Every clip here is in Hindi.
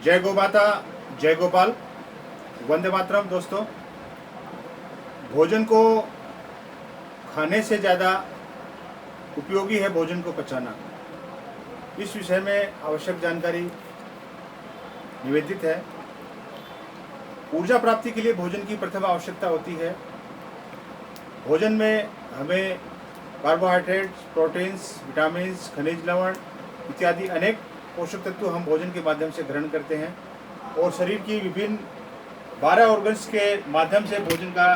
जय गौ माता, जय गोपाल, वंदे मातरम। दोस्तों, भोजन को खाने से ज़्यादा उपयोगी है भोजन को पचाना। इस विषय में आवश्यक जानकारी निवेदित है। ऊर्जा प्राप्ति के लिए भोजन की प्रथम आवश्यकता होती है। भोजन में हमें कार्बोहाइड्रेट्स, प्रोटीन्स, विटामिन्स, खनिज लवण इत्यादि अनेक पोषक तत्व हम भोजन के माध्यम से ग्रहण करते हैं और शरीर की विभिन्न 12 ऑर्गन्स के माध्यम से भोजन का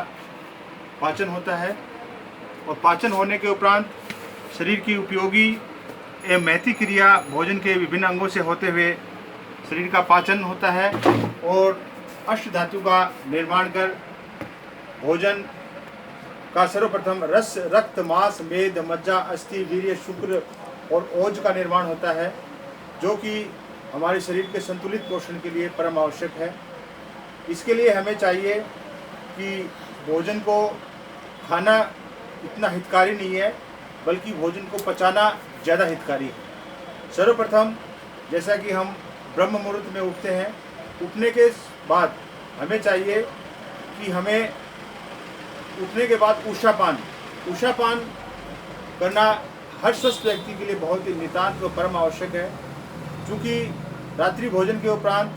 पाचन होता है। और पाचन होने के उपरांत शरीर की उपयोगी एवं महती क्रिया भोजन के विभिन्न अंगों से होते हुए शरीर का पाचन होता है और अष्ट धातु का निर्माण कर भोजन का सर्वप्रथम रस, रक्त, मांस, मेद, मज्जा, अस्थि, वीर्य, शुक्र और ओज का निर्माण होता है, जो कि हमारे शरीर के संतुलित पोषण के लिए परम आवश्यक है। इसके लिए हमें चाहिए कि भोजन को खाना इतना हितकारी नहीं है, बल्कि भोजन को पचाना ज़्यादा हितकारी है। सर्वप्रथम जैसा कि हम ब्रह्म मुहूर्त में उठते हैं, उठने के बाद हमें चाहिए कि हमें उठने के बाद उषापान करना हर स्वस्थ व्यक्ति के लिए बहुत ही नितांत व परम आवश्यक है। क्योंकि रात्रि भोजन के उपरांत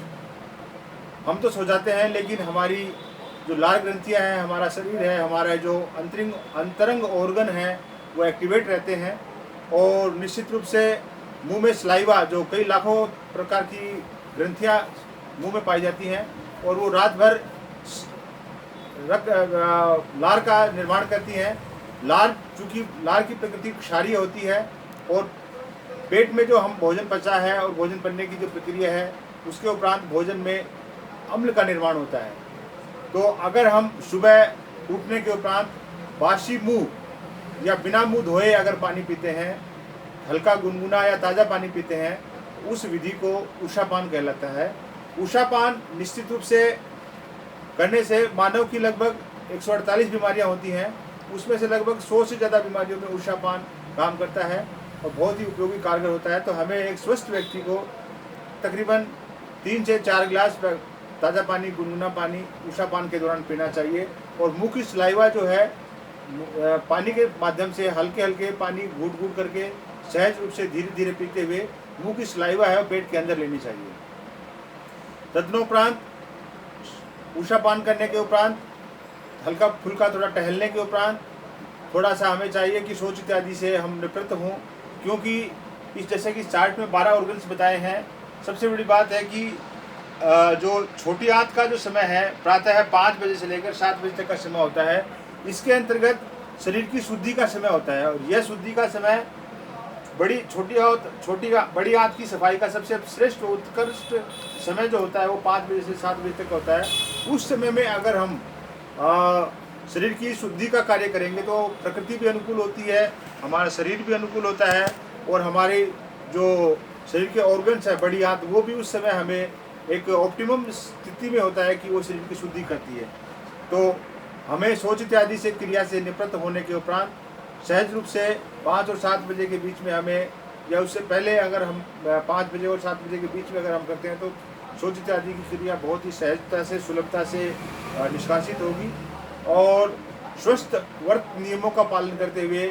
हम तो सो जाते हैं, लेकिन हमारी जो लार ग्रंथियां हैं, हमारा शरीर है, हमारा जो अंतरंग ऑर्गन है, वो एक्टिवेट रहते हैं और निश्चित रूप से मुंह में सलाइवा, जो कई लाखों प्रकार की ग्रंथियां मुंह में पाई जाती हैं और वो रात भर लार का निर्माण करती हैं। लार, चूँकि लार की प्रकृति क्षारीय होती है और पेट में जो हम भोजन पचा है और भोजन बनने की जो प्रक्रिया है, उसके उपरांत भोजन में अम्ल का निर्माण होता है। तो अगर हम सुबह उठने के उपरांत बासी मुंह या बिना मुंह धोए अगर पानी पीते हैं, हल्का गुनगुना या ताज़ा पानी पीते हैं, उस विधि को उषापान कहलाता है। उषापान निश्चित रूप से करने से मानव की लगभग 148 बीमारियां होती हैं, उसमें से लगभग 100 से ज़्यादा बीमारियों में उषापान काम करता है और बहुत ही उपयोगी कारगर होता है। तो हमें एक स्वस्थ व्यक्ति को तकरीबन 3 से 4 गिलास ताज़ा पानी, गुनगुना पानी उषापान के दौरान पीना चाहिए और मुँह की सलाइवा जो है पानी के माध्यम से हल्के हल्के पानी घूट घूट करके सहज रूप से धीरे धीरे पीते हुए मुँह की सलाइवा है वो पेट के अंदर लेनी चाहिए। तदनोपरांत उषापान करने के उपरांत हल्का फुल्का थोड़ा टहलने के उपरांत थोड़ा सा हमें चाहिए कि शौच इत्यादि से हम निवृत्त हों, क्योंकि इस जैसे कि चार्ट में 12 ऑर्गन्स बताए हैं। सबसे बड़ी बात है कि जो छोटी आंत का जो समय है प्रातः 5 बजे से लेकर 7 बजे तक का समय होता है, इसके अंतर्गत शरीर की शुद्धि का समय होता है और यह शुद्धि का समय बड़ी आंत की सफाई का सबसे श्रेष्ठ उत्कृष्ट समय जो होता है वो 5 बजे से 7 बजे तक होता है। उस समय में अगर हम शरीर की शुद्धि का कार्य करेंगे तो प्रकृति भी अनुकूल होती है, हमारा शरीर भी अनुकूल होता है और हमारे जो शरीर के ऑर्गन्स है बड़ी आंत, वो भी उस समय हमें एक ऑप्टिमम स्थिति में होता है कि वो शरीर की शुद्धि करती है। तो हमें शौच इत्यादि से क्रिया से निवृत्त होने के उपरांत सहज रूप से 5 और 7 बजे के बीच में हमें, या उससे पहले अगर हम 5 बजे और 7 बजे के बीच में अगर हम करते हैं तो शौच इत्यादि की क्रिया बहुत ही सहजता से, सुलभता से निष्कासित होगी। और स्वस्थ वर्त नियमों का पालन करते हुए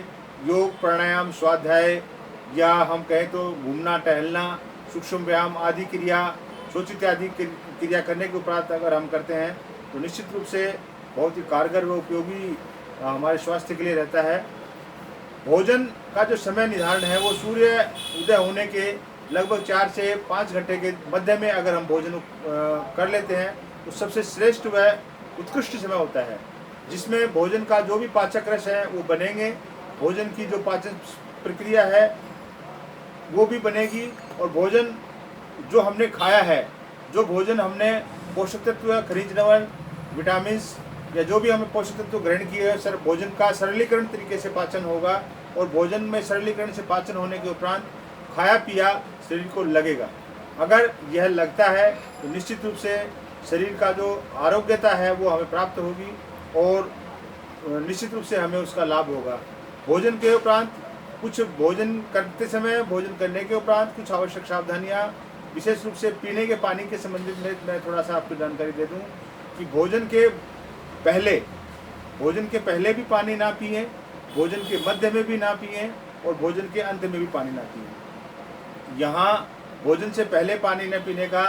योग, प्राणायाम, स्वाध्याय या हम कहें तो घूमना टहलना, सूक्ष्म व्यायाम आदि क्रिया, शौच इत्यादि क्रिया करने के उपरांत अगर हम करते हैं तो निश्चित रूप से बहुत ही कारगर व उपयोगी हमारे स्वास्थ्य के लिए रहता है। भोजन का जो समय निर्धारण है वो सूर्य उदय होने के लगभग 4 से 5 घंटे के मध्य में अगर हम भोजन कर लेते हैं तो सबसे श्रेष्ठ व उत्कृष्ट समय होता है, जिसमें भोजन का जो भी पाचक रस है वो बनेंगे, भोजन की जो पाचन प्रक्रिया है वो भी बनेगी और भोजन जो हमने खाया है, जो भोजन हमने पोषक तत्व, खनिज लवण, विटामिन्स या जो भी हमें पोषक तत्व ग्रहण किए हैं, सर भोजन का सरलीकरण तरीके से पाचन होगा और भोजन में सरलीकरण से पाचन होने के उपरांत खाया पिया शरीर को लगेगा। अगर यह लगता है तो निश्चित रूप से शरीर का जो आरोग्यता है वो हमें प्राप्त होगी और निश्चित रूप से हमें उसका लाभ होगा। भोजन के उपरांत भोजन करने के उपरांत कुछ आवश्यक सावधानियाँ विशेष रूप से पीने के पानी के संबंधित में मैं थोड़ा सा आपको जानकारी दे दूं कि भोजन के पहले भी पानी ना पिए, भोजन के मध्य में भी ना पिए और भोजन के अंत में भी पानी ना पिए। यहाँ भोजन से पहले पानी न पीने का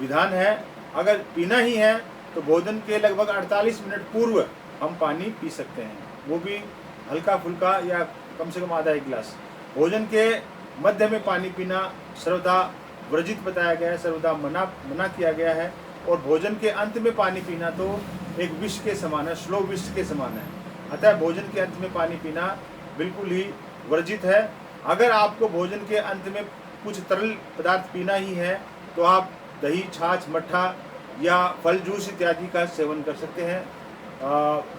विधान है। अगर पीना ही है तो भोजन के लगभग 48 मिनट पूर्व हम पानी पी सकते हैं, वो भी हल्का फुल्का या कम से कम आधा एक गिलास। भोजन के मध्य में पानी पीना सर्वदा वर्जित बताया गया है, सर्वदा मना किया गया है। और भोजन के अंत में पानी पीना तो एक विष के समान है, स्लो विष के समान है। अतः भोजन के अंत में पानी पीना बिल्कुल ही वर्जित है। अगर आपको भोजन के अंत में कुछ तरल पदार्थ पीना ही है तो आप दही, छाछ, मट्ठा या फल जूस इत्यादि का सेवन कर सकते हैं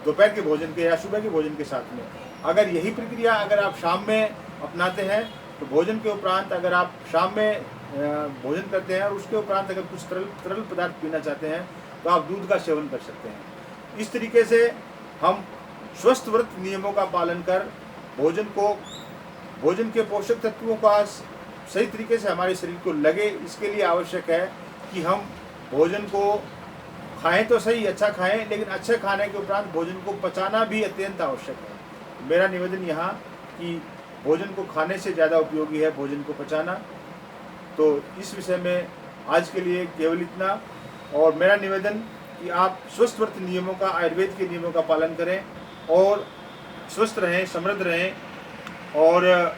दोपहर के भोजन के या सुबह के भोजन के साथ में। अगर यही प्रक्रिया अगर आप शाम में अपनाते हैं तो भोजन के उपरांत अगर आप शाम में भोजन करते हैं और उसके उपरांत अगर कुछ तरल पदार्थ पीना चाहते हैं तो आप दूध का सेवन कर सकते हैं। इस तरीके से हम स्वस्थ व्रत नियमों का पालन कर भोजन के पोषक तत्वों का सही तरीके से हमारे शरीर को लगे, इसके लिए आवश्यक है कि हम भोजन को खाएं तो सही, अच्छा खाएं, लेकिन अच्छे खाने के उपरांत भोजन को पचाना भी अत्यंत आवश्यक है। मेरा निवेदन यहाँ कि भोजन को खाने से ज़्यादा उपयोगी है भोजन को पचाना। तो इस विषय में आज के लिए केवल इतना। और मेरा निवेदन कि आप स्वस्थ व्रत नियमों का, आयुर्वेद के नियमों का पालन करें और स्वस्थ रहें, समृद्ध रहें। और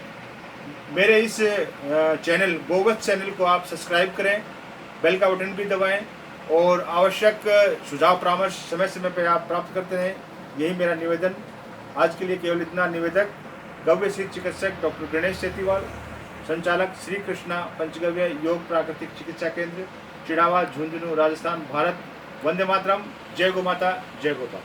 मेरे इस चैनल गोवत्स चैनल को आप सब्सक्राइब करें, बेल का बटन भी दबाएं और आवश्यक सुझाव परामर्श समय समय पर आप प्राप्त करते रहें। यही मेरा निवेदन। आज के लिए केवल इतना। निवेदक गव्य सिद्ध चिकित्सक डॉक्टर गणेश सेतीवाल, संचालक श्री कृष्णा पंचगव्य योग प्राकृतिक चिकित्सा केंद्र, चिड़ावा, झुंझुनू, राजस्थान, भारत। वंदे मातरम। जय गौ माता, जय गोपाल।